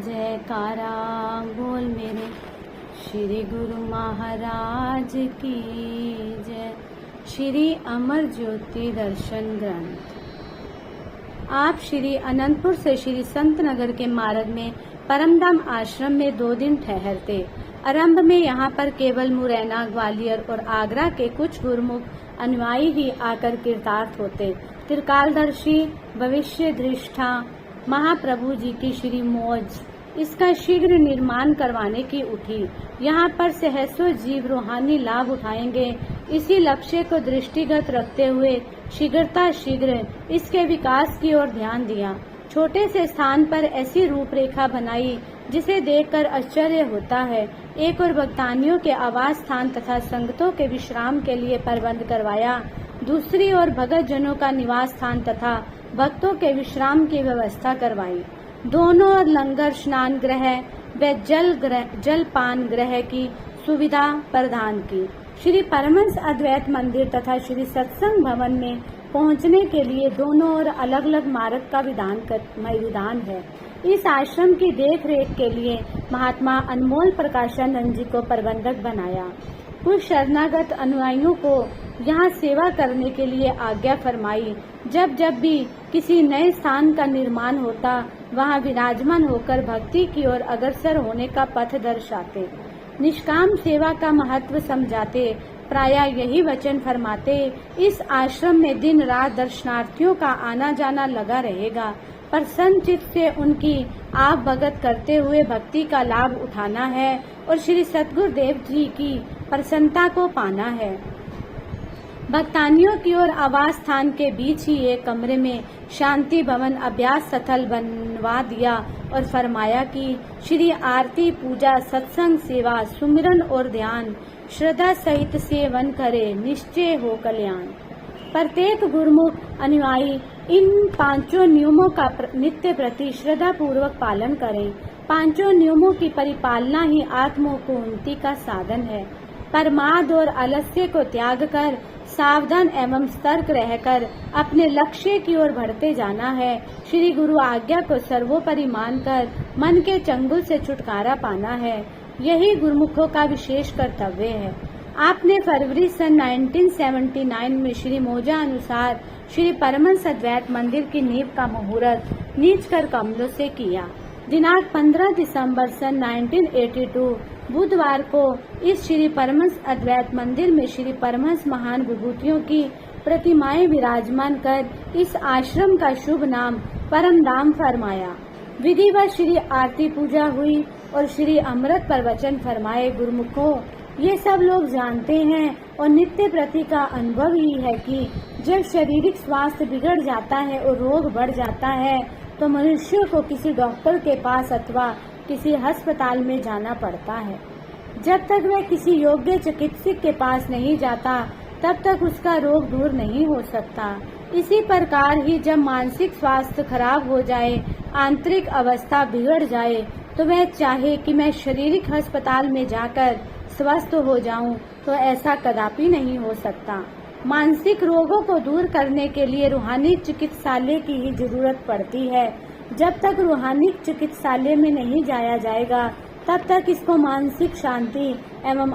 जयकारा बोल मेरे श्री गुरु महाराज की जय। श्री अमर ज्योति दर्शन ग्रंथ। आप श्री अनंतपुर से श्री संत नगर के मार्ग में परमधाम आश्रम में 2 दिन ठहरते। आरंभ में यहाँ पर केवल मुरैना, ग्वालियर और आगरा के कुछ गुरुमुख अनुयायी ही आकर कृतार्थ होते। त्रिकालदर्शी भविष्य दृष्टा महाप्रभु जी की श्री मौज इसका शीघ्र निर्माण करवाने की उठी। यहाँ पर सहस्रों जीव रूहानी लाभ उठाएंगे। इसी लक्ष्य को दृष्टिगत रखते हुए शीघ्र इसके विकास की ओर ध्यान दिया। छोटे से स्थान पर ऐसी रूपरेखा बनाई जिसे देखकर आश्चर्य होता है। एक और भक्तानियों के आवास स्थान तथा संगतों के विश्राम के लिए प्रबंध करवाया। दूसरी ओर भगत जनों का निवास स्थान तथा भक्तों के विश्राम की व्यवस्था करवाई। दोनों ओर लंगर, स्नान गृह व जलपान गृह की सुविधा प्रदान की। श्री परमहंस अद्वैत मंदिर तथा श्री सत्संग भवन में पहुंचने के लिए दोनों ओर अलग अलग मार्ग का विधान है। इस आश्रम की देख रेख के लिए महात्मा अनमोल प्रकाशानंद जी को प्रबंधक बनाया। कुछ शरणागत अनुयायियों को यहाँ सेवा करने के लिए आज्ञा फरमाई। जब भी किसी नए स्थान का निर्माण होता, वहाँ विराजमान होकर भक्ति की ओर अग्रसर होने का पथ दर्शाते, निष्काम सेवा का महत्व समझाते, प्रायः यही वचन फरमाते। इस आश्रम में दिन रात दर्शनार्थियों का आना जाना लगा रहेगा। प्रसन्न चित्त से उनकी आप भगत करते हुए भक्ति का लाभ उठाना है और श्री सतगुरुदेव जी की प्रसन्नता को पाना है। भक्तानियों की ओर आवास स्थान के बीच ही एक कमरे में शांति भवन अभ्यास स्थल बनवा दिया और फरमाया कि श्री आरती, पूजा, सत्संग, सेवा, सुमिरन और ध्यान श्रद्धा सहित सेवन करे, निश्चय हो कल्याण। प्रत्येक गुरुमुख अनुयायी इन 5 नियमों का नित्य प्रति श्रद्धा पूर्वक पालन करें। 5 नियमों की परिपालना ही आत्मा को उन्नति का साधन है। प्रमाद और आलस्य को त्याग कर सावधान एवं सतर्क रहकर अपने लक्ष्य की ओर बढ़ते जाना है। श्री गुरु आज्ञा को सर्वोपरि मानकर मन के चंगुल से छुटकारा पाना है। यही गुरुमुखों का विशेष कर्तव्य है। आपने फरवरी सन 1979 में श्री मौजा अनुसार श्री परमहंस अद्वैत मंदिर की नींव का मुहूर्त नीच कर कमलों से किया। दिनांक 15 दिसंबर सन 1982 बुधवार को इस श्री परमहंस अद्वैत मंदिर में श्री परमहंस महान विभूतियों की प्रतिमाएं विराजमान कर इस आश्रम का शुभ नाम परमधाम फरमाया। विधिवत श्री आरती पूजा हुई और श्री अमृत प्रवचन फरमाए। गुरुमुखों, ये सब लोग जानते हैं और नित्य प्रति का अनुभव ही है कि जब शारीरिक स्वास्थ्य बिगड़ जाता है और रोग बढ़ जाता है तो मनुष्य को किसी डॉक्टर के पास अथवा किसी अस्पताल में जाना पड़ता है। जब तक वह किसी योग्य चिकित्सक के पास नहीं जाता तब तक उसका रोग दूर नहीं हो सकता। इसी प्रकार ही जब मानसिक स्वास्थ्य खराब हो जाए, आंतरिक अवस्था बिगड़ जाए तो वह चाहे कि मैं शारीरिक अस्पताल में जाकर स्वस्थ हो जाऊं, तो ऐसा कदापि नहीं हो सकता। मानसिक रोगों को दूर करने के लिए रूहानी चिकित्सालय की ही जरूरत पड़ती है। जब तक रूहानी चिकित्सालय में नहीं जाया जाएगा तब तक इसको मानसिक शांति एवं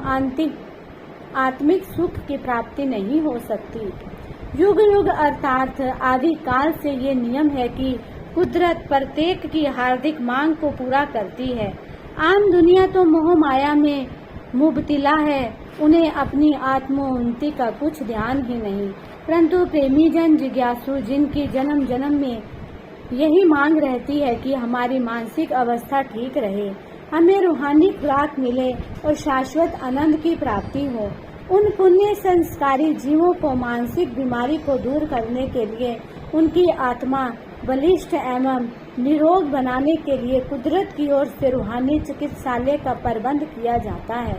आत्मिक सुख की प्राप्ति नहीं हो सकती। युग युग अर्थात आदि काल से ये नियम है कि कुदरत प्रत्येक की हार्दिक मांग को पूरा करती है। आम दुनिया तो मोह माया में मुबतिला है, उन्हें अपनी आत्मोन्नति का कुछ ध्यान ही नहीं। परंतु प्रेमी जन जिज्ञासु जिनकी जन्म जन्म में यही मांग रहती है कि हमारी मानसिक अवस्था ठीक रहे, हमें रूहानी खुराक मिले और शाश्वत आनंद की प्राप्ति हो, उन पुण्य संस्कारी जीवों को मानसिक बीमारी को दूर करने के लिए उनकी आत्मा बलिष्ठ एवं निरोग बनाने के लिए कुदरत की ओर से रूहानी चिकित्सालय का प्रबंध किया जाता है।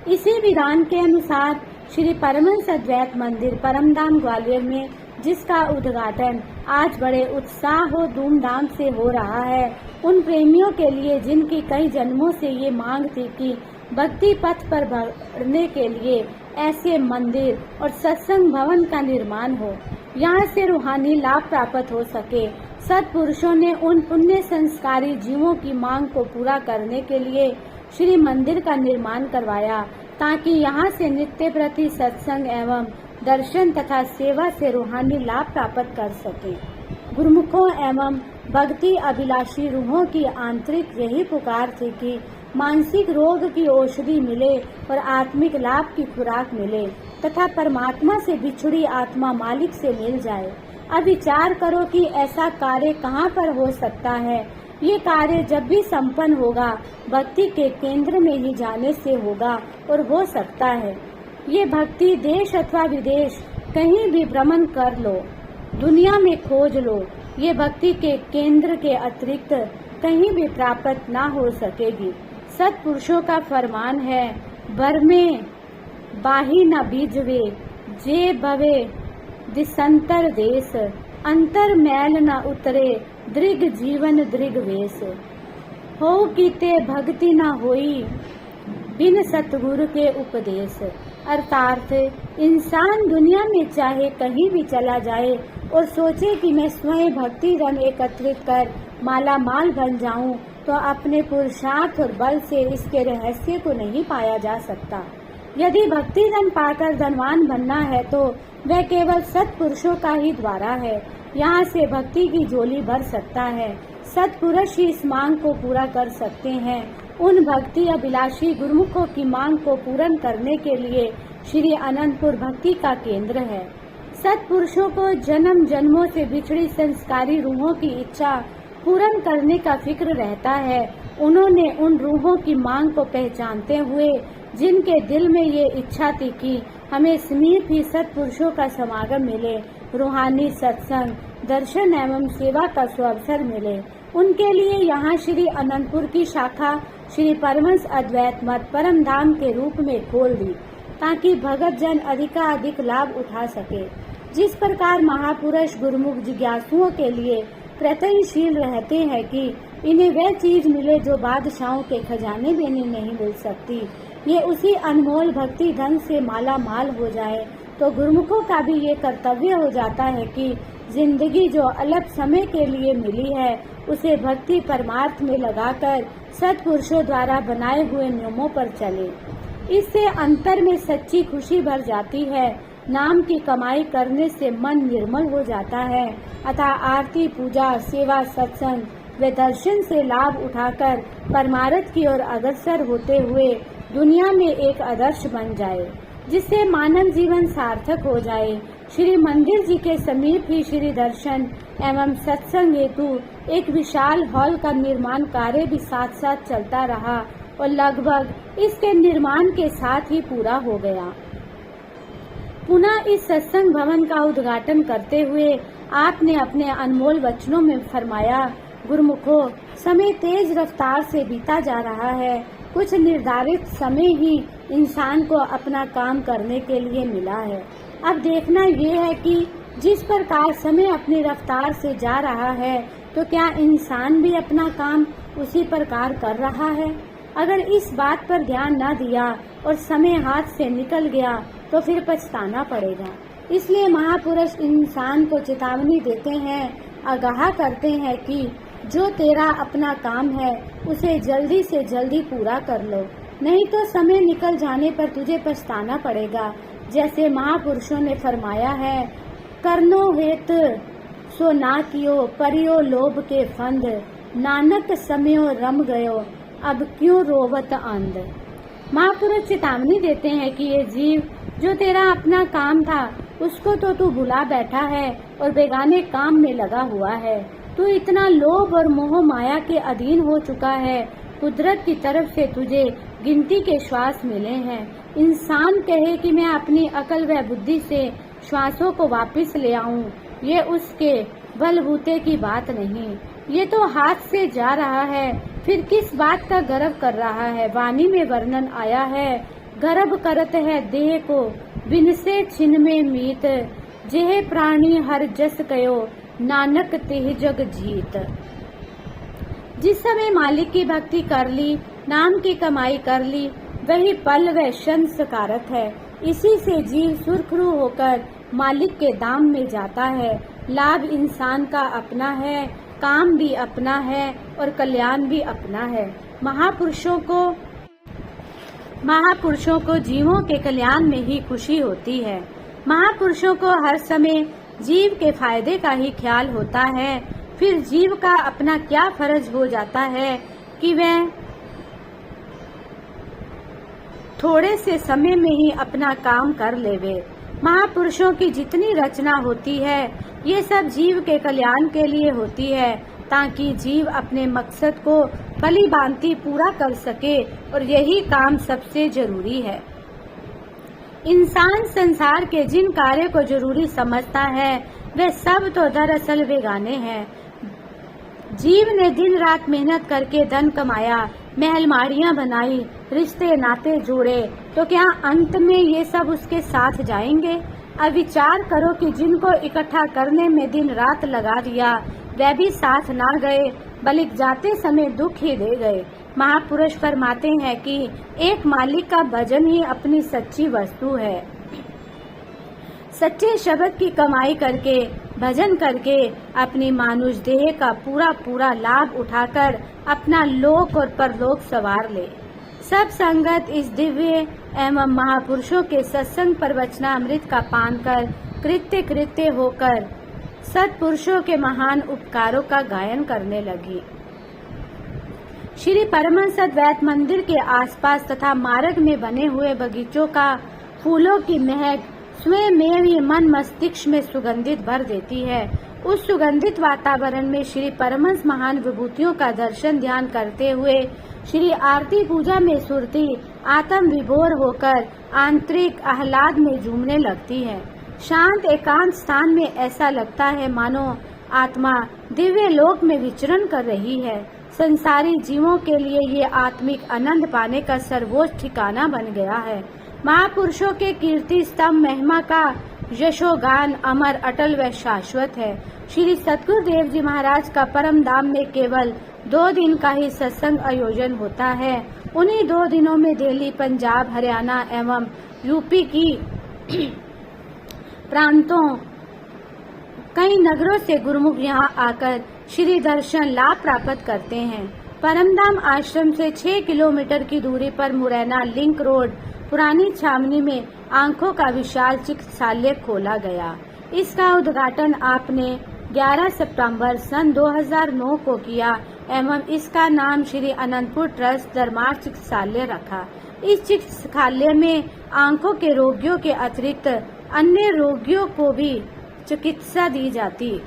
इसी विधान के अनुसार श्री परमहंस अद्वैत मंदिर परमधाम ग्वालियर में, जिसका उद्घाटन आज बड़े उत्साह और धूमधाम से हो रहा है, उन प्रेमियों के लिए जिनकी कई जन्मों से ये मांग थी कि भक्ति पथ पर बढ़ने के लिए ऐसे मंदिर और सत्संग भवन का निर्माण हो, यहाँ से रूहानी लाभ प्राप्त हो सके, सत्पुरुषों ने उन पुण्य संस्कारी जीवों की मांग को पूरा करने के लिए श्री मंदिर का निर्माण करवाया, ताकि यहाँ से नित्य प्रति सत्संग एवं दर्शन तथा सेवा से रूहानी लाभ प्राप्त कर सके। गुरुमुखों एवं भक्ति अभिलाषी रूहों की आंतरिक यही पुकार थी कि मानसिक रोग की औषधि मिले और आत्मिक लाभ की खुराक मिले तथा परमात्मा से बिछुड़ी आत्मा मालिक से मिल जाए। अब विचार करो कि ऐसा कार्य कहाँ पर हो सकता है। ये कार्य जब भी संपन्न होगा भक्ति के केंद्र में ही जाने से होगा और हो सकता है। ये भक्ति देश अथवा विदेश कहीं भी भ्रमण कर लो, दुनिया में खोज लो, ये भक्ति के केंद्र के अतिरिक्त कहीं भी प्राप्त ना हो सकेगी। सत्पुरुषों का फरमान है, बरमे बाही न बीजवे जे भवे दिसंतर देश, अंतर मैल न उतरे दृग जीवन दृग वेश। हो कीते भक्ति न होई बिन सतगुरु के उपदेश। अर्थात इंसान दुनिया में चाहे कहीं भी चला जाए और सोचे कि मैं स्वयं भक्ति धन एकत्रित कर माला माल बन जाऊं, तो अपने पुरुषार्थ और बल से इसके रहस्य को नहीं पाया जा सकता। यदि भक्ति धन पाकर धनवान बनना है तो वह केवल सत्पुरुषों का ही द्वारा है। यहाँ से भक्ति की झोली भर सकता है। सत्पुरुष ही इस मांग को पूरा कर सकते हैं। उन भक्ति अभिलाषी गुरुमुखों की मांग को पूर्ण करने के लिए श्री अनंतपुर भक्ति का केंद्र है। सत्पुरुषों को जन्म जन्मों से बिछड़ी संस्कारी रूहों की इच्छा पूर्ण करने का फिक्र रहता है। उन्होंने उन रूहों की मांग को पहचानते हुए जिनके दिल में ये इच्छा थी कि हमें समीप ही सत्पुरुषों का समागम मिले, रूहानी सत्संग, दर्शन एवं सेवा का सुअवसर मिले, उनके लिए यहाँ श्री अनंतपुर की शाखा श्री परमहंस अद्वैत मत परम धाम के रूप में खोल दी, ताकि भगत जन अधिकाधिक लाभ उठा सके। जिस प्रकार महापुरुष गुरुमुख जिज्ञासुओं के लिए प्रयत्नशील रहते हैं कि इन्हें वह चीज मिले जो बादशाहों के खजाने में नहीं मिल सकती, ये उसी अनमोल भक्ति धन से माला माल हो जाए, तो गुरुमुखों का भी ये कर्तव्य हो जाता है कि जिंदगी जो अल्प समय के लिए मिली है उसे भक्ति परमार्थ में लगाकर सत्पुरुषों द्वारा बनाए हुए नियमों पर चले। इससे अंतर में सच्ची खुशी भर जाती है। नाम की कमाई करने से मन निर्मल हो जाता है, अतः आरती पूजा सेवा सत्संग व दर्शन से लाभ उठाकर परमार्थ की ओर अग्रसर होते हुए दुनिया में एक आदर्श बन जाए, जिससे मानव जीवन सार्थक हो जाए। श्री मंदिर जी के समीप ही श्री दर्शन एवं सत्संग हेतु एक विशाल हॉल का निर्माण कार्य भी साथ साथ चलता रहा और लगभग इसके निर्माण के साथ ही पूरा हो गया। पुनः इस सत्संग भवन का उद्घाटन करते हुए आपने अपने अनमोल वचनों में फरमाया, गुरुमुखों, समय तेज रफ्तार से बीता जा रहा है। कुछ निर्धारित समय ही इंसान को अपना काम करने के लिए मिला है। अब देखना ये है कि जिस प्रकार समय अपनी रफ्तार से जा रहा है, तो क्या इंसान भी अपना काम उसी प्रकार कर रहा है? अगर इस बात पर ध्यान न दिया और समय हाथ से निकल गया तो फिर पछताना पड़ेगा। इसलिए महापुरुष इंसान को चेतावनी देते हैं, आगाह करते हैं कि जो तेरा अपना काम है उसे जल्दी से जल्दी पूरा कर लो, नहीं तो समय निकल जाने पर तुझे पछताना पड़ेगा। जैसे महापुरुषों ने फरमाया है, करनो हेत सो ना कियो परियो लोभ के फंद, नानक समयो रम गयो अब क्यों रोवत अंध। महापुरुष चेतावनी देते हैं कि ये जीव, जो तेरा अपना काम था उसको तो तू भुला बैठा है और बेगाने काम में लगा हुआ है। तू इतना लोभ और मोह माया के अधीन हो चुका है। कुदरत की तरफ से तुझे गिनती के श्वास मिले हैं। इंसान कहे कि मैं अपनी अकल व बुद्धि से श्वासों को वापस ले आऊं, ये उसके बलबूते की बात नहीं। ये तो हाथ से जा रहा है, फिर किस बात का गर्व कर रहा है। वाणी में वर्णन आया है, गर्व करत है देह को बिन से छिन में मीत, जेह प्राणी हर जस कयो नानक तेह जग जीत। जिस समय मालिक की भक्ति कर ली, नाम की कमाई कर ली, वही पल व क्षण सकारत है। इसी से जीव सुरखरू होकर मालिक के दाम में जाता है। लाभ इंसान का अपना है काम भी अपना है और कल्याण भी अपना है। महापुरुषों को जीवों के कल्याण में ही खुशी होती है। महापुरुषों को हर समय जीव के फायदे का ही ख्याल होता है। फिर जीव का अपना क्या फर्ज हो जाता है कि वह थोड़े से समय में ही अपना काम कर लेवे। महापुरुषों की जितनी रचना होती है ये सब जीव के कल्याण के लिए होती है, ताकि जीव अपने मकसद को भली भांति पूरा कर सके, और यही काम सबसे जरूरी है। इंसान संसार के जिन कार्य को जरूरी समझता है वे सब तो दरअसल बेगाने हैं। जीव ने दिन रात मेहनत करके धन कमाया, महल माड़ियां बनाई, रिश्ते नाते जोड़े, तो क्या अंत में ये सब उसके साथ जाएंगे? अब विचार करो कि जिनको इकट्ठा करने में दिन रात लगा दिया वे भी साथ ना गए, बल्कि जाते समय दुख ही दे गए। महापुरुष फरमाते हैं कि एक मालिक का भजन ही अपनी सच्ची वस्तु है। सच्चे शब्द की कमाई करके, भजन करके अपनी मानुष देह का पूरा लाभ उठाकर अपना लोक और परलोक सवार ले। सब संगत इस दिव्य एवं महापुरुषों के सत्संग प्रवचनामृत का पान कर कृत्य होकर सत्पुरुषों के महान उपकारों का गायन करने लगी। श्री परमहंस अद्वैत मंदिर के आसपास तथा मार्ग में बने हुए बगीचों का फूलों की महक स्वयं ही मन मस्तिष्क में सुगंधित भर देती है। उस सुगंधित वातावरण में श्री परमहंस महान विभूतियों का दर्शन ध्यान करते हुए श्री आरती पूजा में सुरती आत्म विभोर होकर आंतरिक आह्लाद में झूमने लगती है। शांत एकांत स्थान में ऐसा लगता है मानो आत्मा दिव्य लोक में विचरण कर रही है। संसारी जीवों के लिए ये आत्मिक आनंद पाने का सर्वोच्च ठिकाना बन गया है। महापुरुषों के कीर्ति स्तंभ महिमा का यशोगान अमर अटल व शाश्वत है। श्री सतगुरुदेव जी महाराज का परम धाम में केवल 2 दिन का ही सत्संग आयोजन होता है। उन्हीं 2 दिनों में दिल्ली, पंजाब, हरियाणा एवं यूपी की प्रांतों कई नगरों से गुरुमुख यहाँ आकर श्री दर्शन लाभ प्राप्त करते हैं। परमधाम आश्रम से 6 किलोमीटर की दूरी पर मुरैना लिंक रोड पुरानी छावनी में आंखों का विशाल चिकित्सालय खोला गया। इसका उद्घाटन आपने 11 सितंबर सन 2009 को किया एवं इसका नाम श्री अनंतपुर ट्रस्ट दरबार चिकित्सालय रखा। इस चिकित्सालय में आंखों के रोगियों के अतिरिक्त अन्य रोगियों को भी चिकित्सा दी जाती।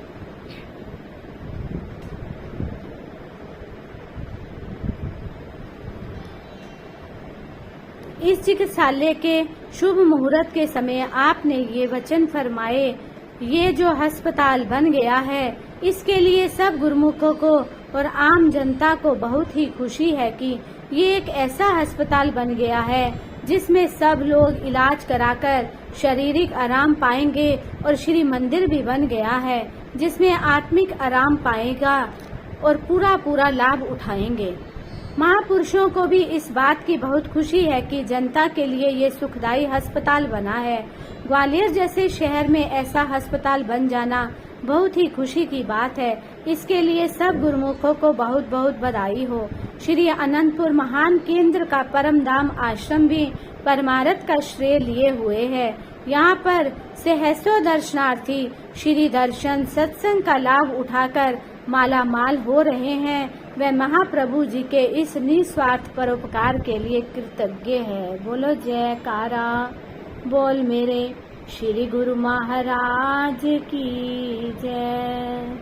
इस चिकित्सालय के शुभ मुहूर्त के समय आपने ये वचन फरमाए, ये जो अस्पताल बन गया है इसके लिए सब गुरुमुखों को और आम जनता को बहुत ही खुशी है कि ये एक ऐसा अस्पताल बन गया है जिसमें सब लोग इलाज कराकर शारीरिक आराम पाएंगे, और श्री मंदिर भी बन गया है जिसमें आत्मिक आराम पाएगा और पूरा लाभ उठाएंगे। महापुरुषों को भी इस बात की बहुत खुशी है कि जनता के लिए ये सुखदायी अस्पताल बना है। ग्वालियर जैसे शहर में ऐसा अस्पताल बन जाना बहुत ही खुशी की बात है। इसके लिए सब गुरुमुखों को बहुत बहुत बधाई हो। श्री अनंतपुर महान केंद्र का परम धाम आश्रम भी परमार्थ का श्रेय लिए हुए है। यहाँ पर सहस्त्रों दर्शनार्थी श्री दर्शन सत्संग का लाभ उठाकर माला माल हो रहे हैं। वे महाप्रभु जी के इस निस्वार्थ परोपकार के लिए कृतज्ञ है। बोलो जयकारा, बोल मेरे श्री गुरु महाराज की जय।